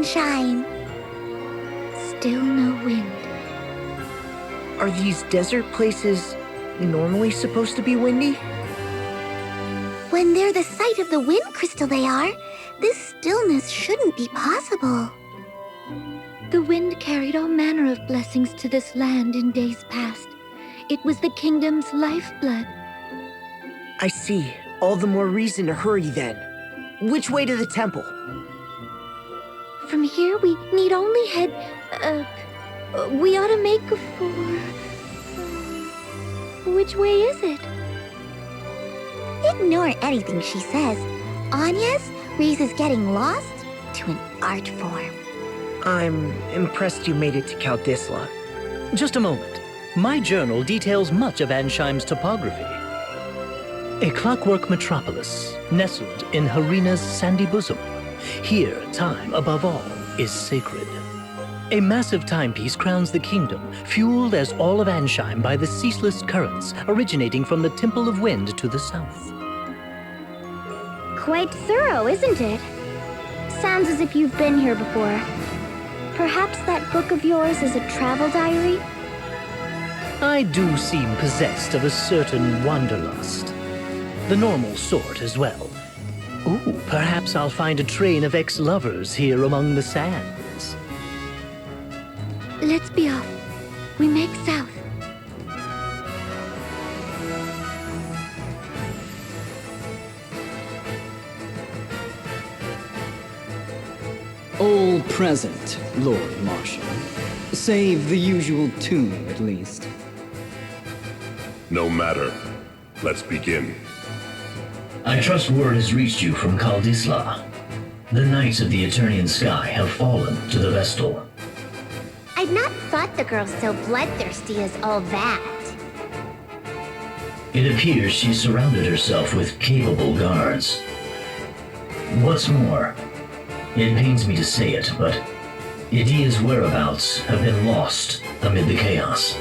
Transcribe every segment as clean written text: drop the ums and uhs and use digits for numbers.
sunshine. Still no wind. Are these desert places normally supposed to be windy? When they're the site of the wind crystal they are, this stillness shouldn't be possible. The wind carried all manner of blessings to this land in days past. It was the kingdom's lifeblood. I see. All the more reason to hurry then. Which way to the temple? From here, we need only head... we ought to make for... which way is it? Ignore anything she says. Anya's raises getting lost to an art form. I'm impressed you made it to Kaldisla. Just a moment. My journal details much of Ansheim's topography. A clockwork metropolis, nestled in Harina's sandy bosom. Here, time, above all, is sacred. A massive timepiece crowns the kingdom, fueled as all of Ansheim by the ceaseless currents originating from the Temple of Wind to the south. Quite thorough, isn't it? Sounds as if you've been here before. Perhaps that book of yours is a travel diary? I do seem possessed of a certain wanderlust. The normal sort as well. Ooh, perhaps I'll find a train of ex-lovers here among the sands. Let's be off. We make south. All present, Lord Marshal. Save the usual tune, at least. No matter. Let's begin. I trust word has reached you from Kaldisla. The Knights of the Eternian Sky have fallen to the Vestal. I'd not thought the girl so bloodthirsty as all that. It appears she surrounded herself with capable guards. What's more, it pains me to say it, but Idia's whereabouts have been lost amid the chaos.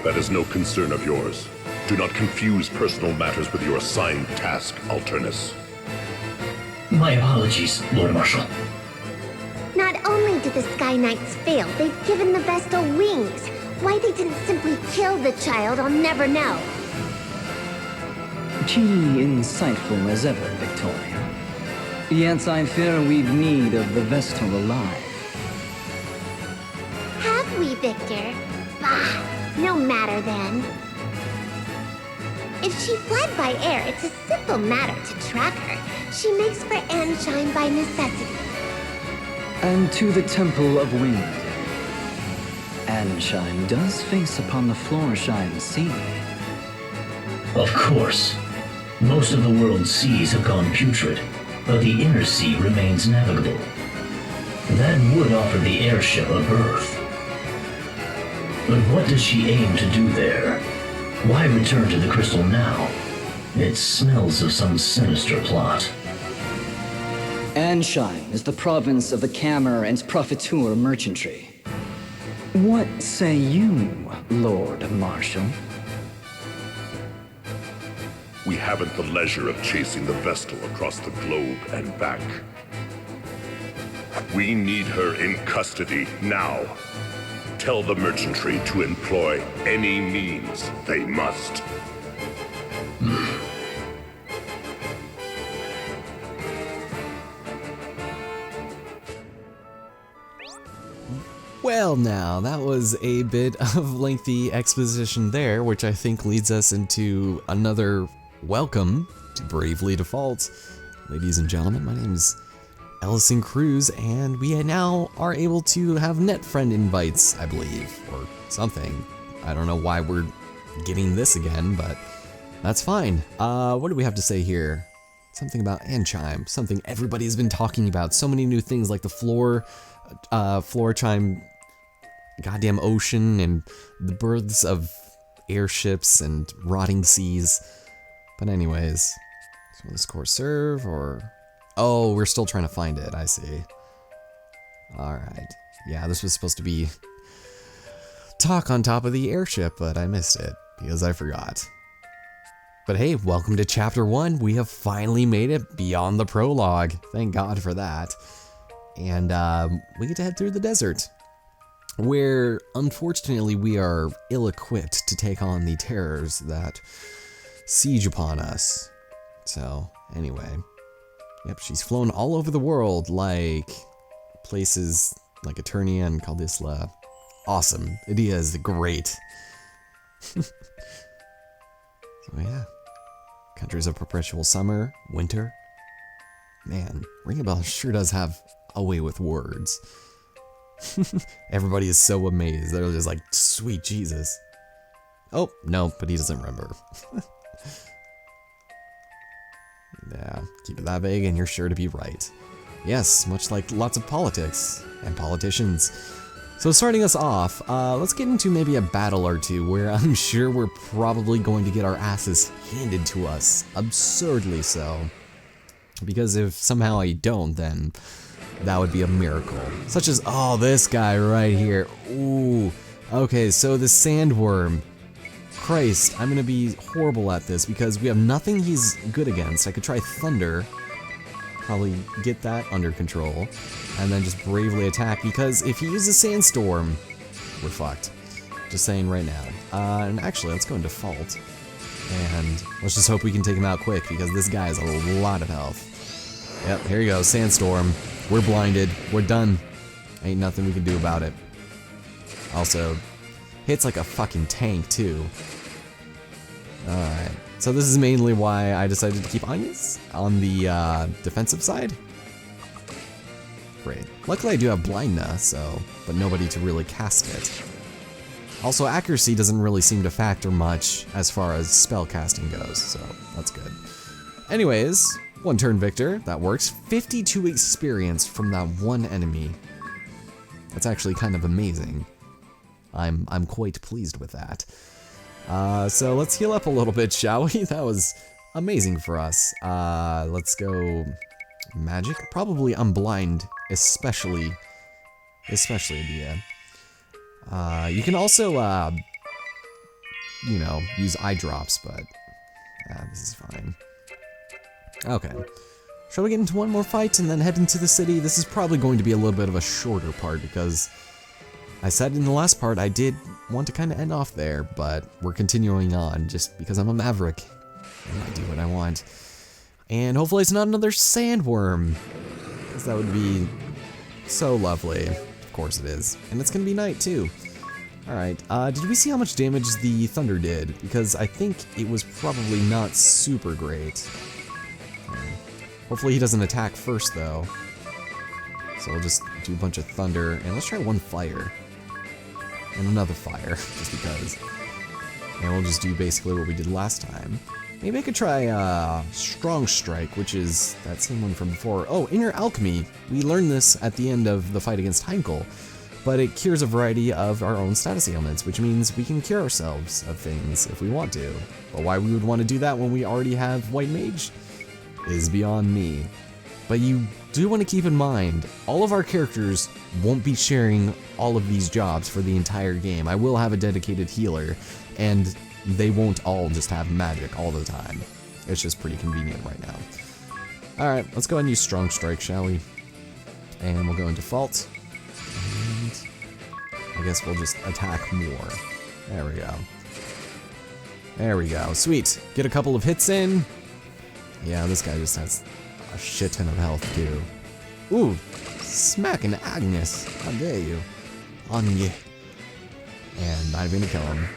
That is no concern of yours. Do not confuse personal matters with your assigned task, Alternus. My apologies, Lord Marshal. Not only did the Sky Knights fail, they've given the Vestal wings. Why they didn't simply kill the child, I'll never know. Keenly insightful as ever, Victoria. Yet I fear we've need of the Vestal alive. Have we, Victor? Bah, no matter then. If she fled by air, it's a simple matter to track her. She makes for Ansheim by necessity. And to the Temple of Wind. Ansheim does face upon the Florsheim Sea. Of course. Most of the world's seas have gone putrid, but the inner sea remains navigable. That would offer the airship a berth. But what does she aim to do there? Why return to the crystal now? It smells of some sinister plot. Ansheim is the province of the Cammer and Profiteur merchantry. What say you, Lord Marshal? We haven't the leisure of chasing the Vestal across the globe and back. We need her in custody now. Tell the merchantry to employ any means they must. Well now, that was a bit of lengthy exposition there, which I think leads us into another welcome to Bravely Default. Ladies and gentlemen, my name is Ellison Cruz, and we now are able to have net friend invites, I believe, or something. I don't know why we're getting this again, but that's fine. What do we have to say here? Something about Ansheim, something everybody's been talking about. So many new things like the Florsheim goddamn ocean and the births of airships and rotting seas. But anyways, so this core serve or... Oh, we're still trying to find it, I see. Alright. Yeah, this was supposed to be talk on top of the airship, but I missed it because I forgot. But hey, welcome to Chapter 1. We have finally made it beyond the prologue. Thank God for that. and we get to head through the desert, where unfortunately we are ill-equipped to take on the terrors that siege upon us. So, anyway. Yep, she's flown all over the world, like places like Eternia and Caldisla. Awesome. Idia is great. So yeah. Countries of perpetual summer, winter. Man, Ring a Bell sure does have a way with words. Everybody is so amazed. They're just like, sweet Jesus. Oh, no, but he doesn't remember. Yeah, keep it that vague and you're sure to be right. Yes, much like lots of politics and politicians. So starting us off, let's get into maybe a battle or two where I'm sure we're probably going to get our asses handed to us. Absurdly so. Because if somehow I don't, then that would be a miracle. Such as, oh, this guy right here. Ooh. Okay, so the Sandworm. Christ, I'm gonna be horrible at this because we have nothing he's good against. I could try Thunder, probably get that under control, and then just bravely attack, because if he uses Sandstorm, we're fucked. Just saying right now. And actually, let's go in default, and let's just hope we can take him out quick, because this guy has a lot of health. Yep, here you go, Sandstorm. We're blinded. We're done. Ain't nothing we can do about it. Also, hits like a fucking tank, too. Alright, so this is mainly why I decided to keep Anya's on the defensive side. Great. Luckily I do have Blindness, so, but nobody to really cast it. Also, accuracy doesn't really seem to factor much as far as spell casting goes, so that's good. Anyways, one turn victor, that works. 52 experience from that one enemy. That's actually kind of amazing. I'm quite pleased with that. So let's heal up a little bit, shall we? That was amazing for us. Let's go magic. Probably unblind, especially Adia. You can also, you know, use eye drops, but this is fine. Okay. Shall we get into one more fight and then head into the city? This is probably going to be a little bit of a shorter part because I said in the last part I did want to kind of end off there, but we're continuing on just because I'm a maverick and I do what I want. And hopefully it's not another Sandworm, because that would be so lovely. Of course it is. And it's going to be night too. Alright, did we see how much damage the Thunder did? Because I think it was probably not super great. Hopefully he doesn't attack first though. So we'll just do a bunch of Thunder, and let's try one Fire. And another Fire, just because. And we'll just do basically what we did last time. Maybe I could try Strong Strike, which is that same one from before. Oh, Inner Alchemy. We learned this at the end of the fight against Heinkel, but it cures a variety of our own status ailments, which means we can cure ourselves of things if we want to. But why we would want to do that when we already have White Mage is beyond me. But you do want to keep in mind, all of our characters won't be sharing all of these jobs for the entire game. I will have a dedicated healer, and they won't all just have magic all the time. It's just pretty convenient right now. Alright, let's go ahead and use Strong Strike, shall we? And we'll go in default. And I guess we'll just attack more. There we go. There we go. Sweet. Get a couple of hits in. Yeah, this guy just has a shit ton of health, too. Ooh, smacking Agnes. How dare you? Anya. And not even gonna kill him.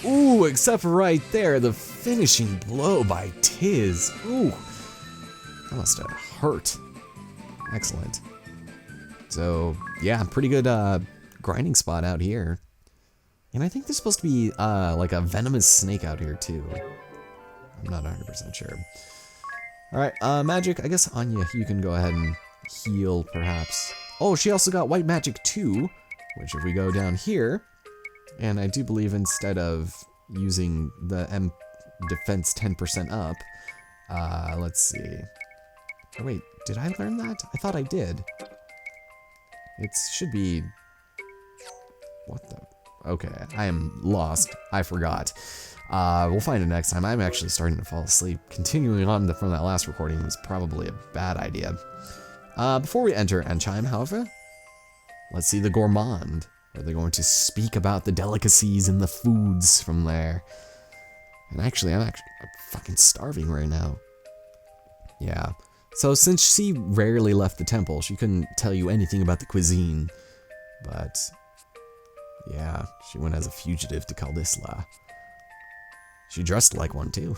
Ooh, except for right there, the finishing blow by Tiz. Ooh, that must have hurt. Excellent. So, yeah, pretty good grinding spot out here. And I think there's supposed to be like a venomous snake out here, too. I'm not 100% sure. Alright, magic. I guess Anya, you can go ahead and heal, perhaps. Oh, she also got white magic too, which if we go down here, and I do believe instead of using the M defense 10% up, let's see. Oh, wait, did I learn that? I thought I did. It should be... What the... Okay, I am lost. I forgot. We'll find it next time. I'm actually starting to fall asleep. Continuing on from that last recording was probably a bad idea. Before we enter Anchime, however, let's see the gourmand. Are they going to speak about the delicacies and the foods from there? And actually, I'm fucking starving right now. Yeah. So since she rarely left the temple, she couldn't tell you anything about the cuisine. But yeah, she went as a fugitive to Kaldisla. She dressed like one too.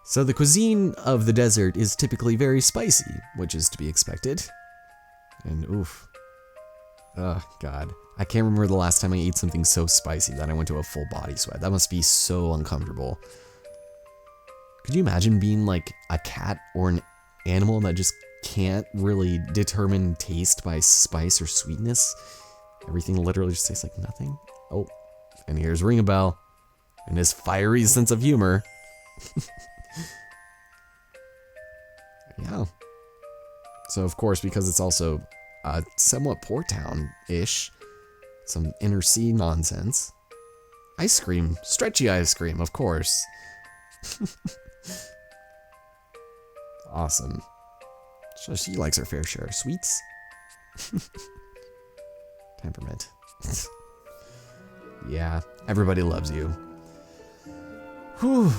So the cuisine of the desert is typically very spicy, which is to be expected. And oof. Oh god. I can't remember the last time I ate something so spicy that I went to a full body sweat. That must be so uncomfortable. Could you imagine being like a cat or an animal that just can't really determine taste by spice or sweetness? Everything literally just tastes like nothing? Oh, and here's Ring a Bell and his fiery sense of humor. Yeah. So of course, because it's also a somewhat poor town-ish, some inner sea nonsense. Ice cream, stretchy ice cream, of course. Awesome. So she likes her fair share of sweets. Temperament. Yeah, everybody loves you. Whew.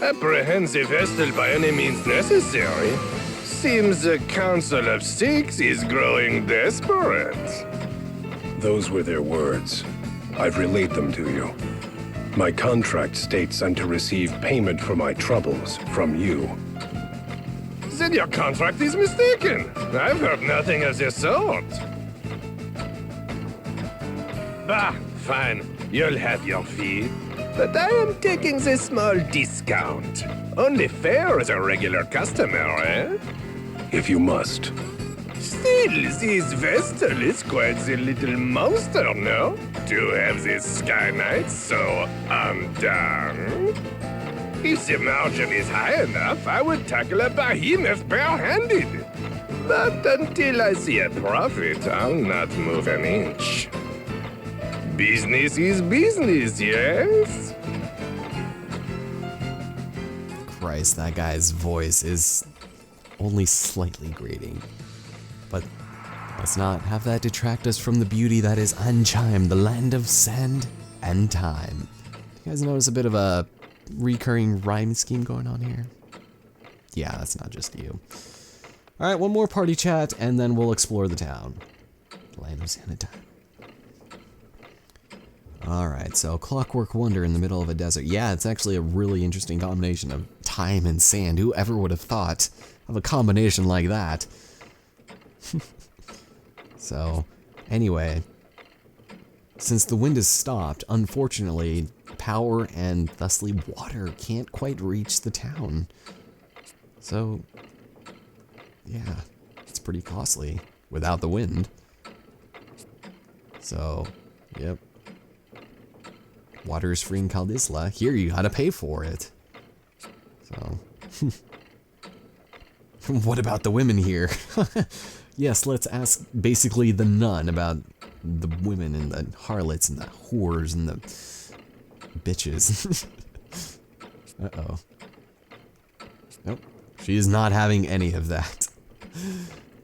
Apprehensive Vestal by any means necessary. Seems the Council of Six is growing desperate. Those were their words. I've relayed them to you. My contract states I'm to receive payment for my troubles from you. Then your contract is mistaken. I've heard nothing of the sort. Bah, fine. You'll have your fee. But I am taking the small discount. Only fair as a regular customer, eh? If you must. Still, this Vestal is quite the little monster, no? To have this Sky Knight so undone. If the margin is high enough, I would tackle a behemoth bare-handed. But until I see a profit, I'll not move an inch. Business is business, yes? Christ, that guy's voice is only slightly grating. But let's not have that detract us from the beauty that is Anchime, the land of sand and time. You guys notice a bit of a recurring rhyme scheme going on here? Yeah, that's not just you. Alright, one more party chat, and then we'll explore the town. Land of sand and time. Alright, so Clockwork Wonder in the middle of a desert. Yeah, it's actually a really interesting combination of time and sand. Whoever would have thought of a combination like that? So, anyway, since the wind has stopped, unfortunately, power and thusly water can't quite reach the town. So, yeah, it's pretty costly without the wind. So, yep. Water is free in Kaldisla. Here, you gotta pay for it. So, what about the women here? Yes, let's ask basically the nun about the women and the harlots and the whores and the bitches. Uh-oh. Nope. She is not having any of that.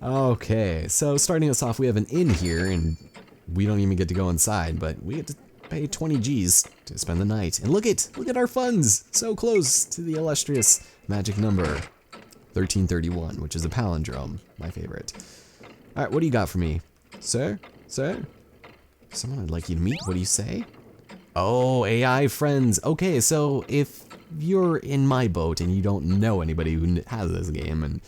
Okay, so starting us off, we have an inn here, and we don't even get to go inside, but we get to pay 20 G's to spend the night. And look at our funds! So close to the illustrious magic number 1331, which is a palindrome, my favorite. Alright, what do you got for me? Sir? Sir? Someone I'd like you to meet, what do you say? Oh, AI friends. Okay, so if you're in my boat and you don't know anybody who has this game and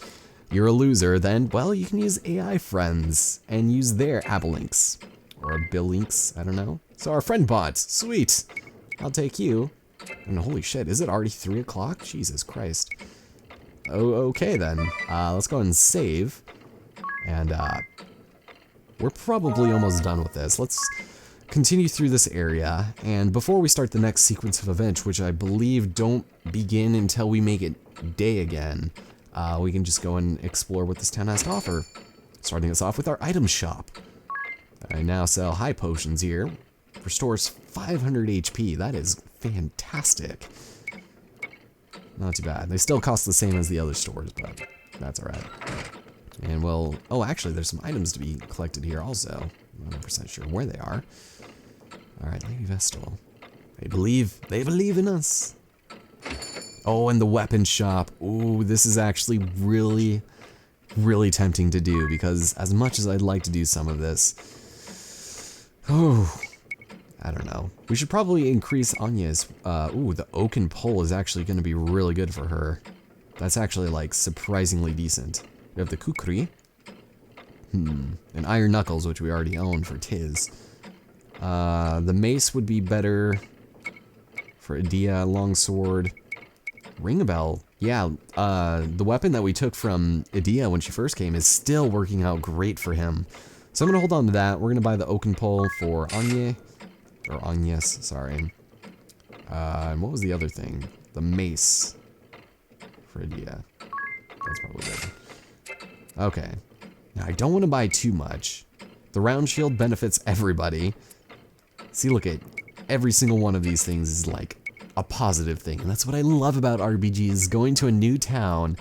you're a loser, then, well, you can use AI friends and use their Abalinks. Or Billinks, I don't know. So our friend bot, sweet. I'll take you. And holy shit, is it already 3 o'clock? Jesus Christ. Oh, okay then. Let's go ahead and save. And we're probably almost done with this. Let's continue through this area. And before we start the next sequence of events, which I believe don't begin until we make it day again, we can just go and explore what this town has to offer. Starting us off with our item shop. I now sell high potions here. Restores 500 HP. That is fantastic. Not too bad. They still cost the same as the other stores, but That's alright. And well, oh, actually, there's some items to be collected here also. I'm not 100% sure where they are. Alright, Lady Vestal. They believe in us. Oh, and the weapon shop. Ooh, this is actually really, really tempting to do because as much as I'd like to do some of this, oh, I don't know. We should probably increase Anya's. Ooh, the oaken pole is actually going to be really good for her. That's actually like surprisingly decent. We have the kukri. And iron knuckles, which we already own for Tiz. The mace would be better for Adia, longsword. Ring a bell. Yeah, the weapon that we took from Adia when she first came is still working out great for him. So I'm gonna hold on to that. We're gonna buy the oaken pole for Anya. Or Agnes, sorry. And what was the other thing? The mace for Adia. That's probably good. Okay. Now I don't want to buy too much. The round shield benefits everybody. See, look at every single one of these things is like a positive thing, and that's what I love about RPGs, going to a new town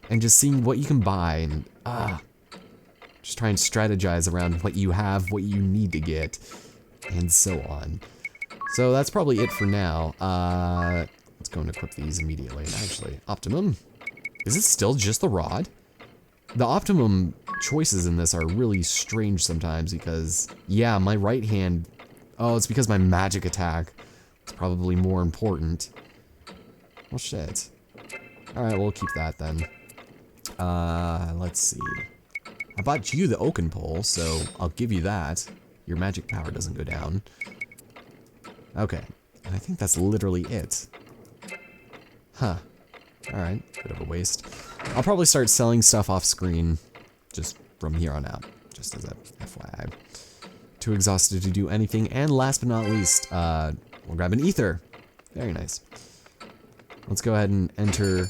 and just seeing what you can buy and just try and strategize around what you have, what you need to get, and so on. So that's probably it for now. Let's go and equip these immediately. Actually, Optimum. Is it still just the rod? The Optimum choices in this are really strange sometimes because, yeah, my right hand, oh, it's because my magic attack is probably more important. Well, shit. Alright, we'll keep that then. Let's see. I bought you the oaken pole, so I'll give you that. Your magic power doesn't go down. Okay, and I think that's literally it. Huh. Alright, bit of a waste. I'll probably start selling stuff off screen just from here on out, just as a FYI. Too exhausted to do anything, and last but not least, we'll grab an ether. Very nice. Let's go ahead and enter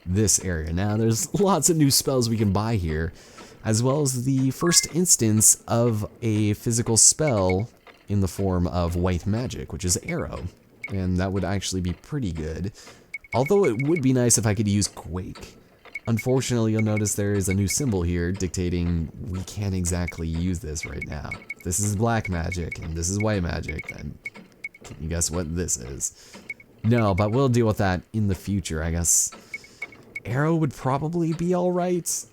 this area. Now, there's lots of new spells we can buy here, as well as the first instance of a physical spell in the form of white magic, which is arrow, and that would actually be pretty good. Although it would be nice if I could use Quake. Unfortunately, you'll notice there is a new symbol here dictating we can't exactly use this right now. This is black magic, and this is white magic, then can you guess what this is? No, but we'll deal with that in the future, I guess. Arrow would probably be alright,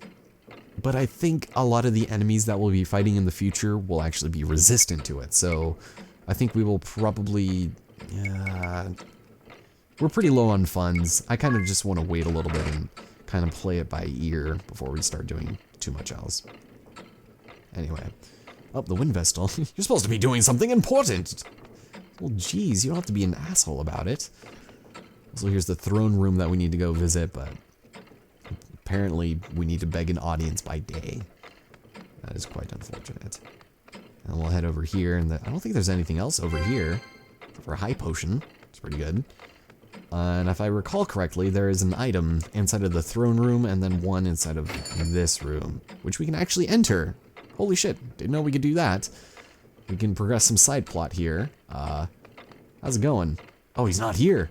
but I think a lot of the enemies that we'll be fighting in the future will actually be resistant to it, so I think we will probably... we're pretty low on funds. I kind of just want to wait a little bit and kind of play it by ear before we start doing too much else. Anyway. Oh, the Wind Vestal. You're supposed to be doing something important! Well, geez, you don't have to be an asshole about it. So here's the throne room that we need to go visit, but apparently we need to beg an audience by day. That is quite unfortunate. And we'll head over here, and I don't think there's anything else over here. Except for a high potion. It's pretty good. And if I recall correctly, there is an item inside of the throne room and then one inside of this room, which we can actually enter. Holy shit, didn't know we could do that. We can progress some side plot here. How's it going? Oh, he's not here.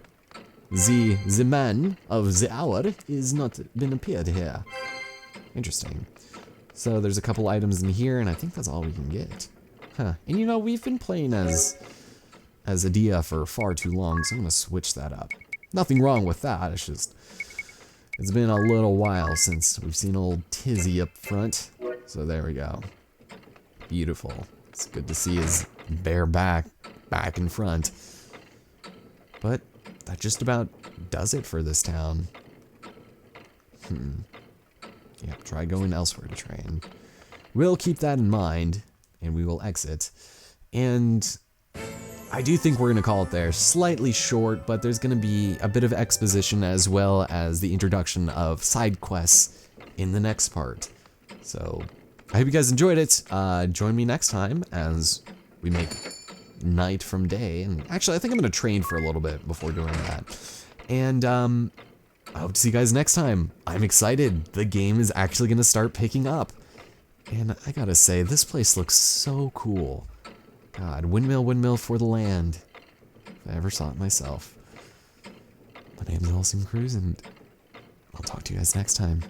The man of the hour is not been appeared here. Interesting. So there's a couple items in here, and I think that's all we can get. Huh, and you know, we've been playing as Adia for far too long, so I'm gonna switch that up. Nothing wrong with that, it's just, it's been a little while since we've seen old Tizzy up front. So there we go. Beautiful. It's good to see his bare back in front. But that just about does it for this town. Yeah, try going elsewhere to train. We'll keep that in mind, and we will exit. And I do think we're going to call it there. Slightly short, but there's going to be a bit of exposition as well as the introduction of side quests in the next part. So I hope you guys enjoyed it. Join me next time as we make night from day. And actually, I think I'm going to train for a little bit before doing that. And I hope to see you guys next time. I'm excited. The game is actually going to start picking up. And I gotta say, this place looks so cool. God, windmill for the land. If I ever saw it myself. My name's Olsen Cruz, and I'll talk to you guys next time.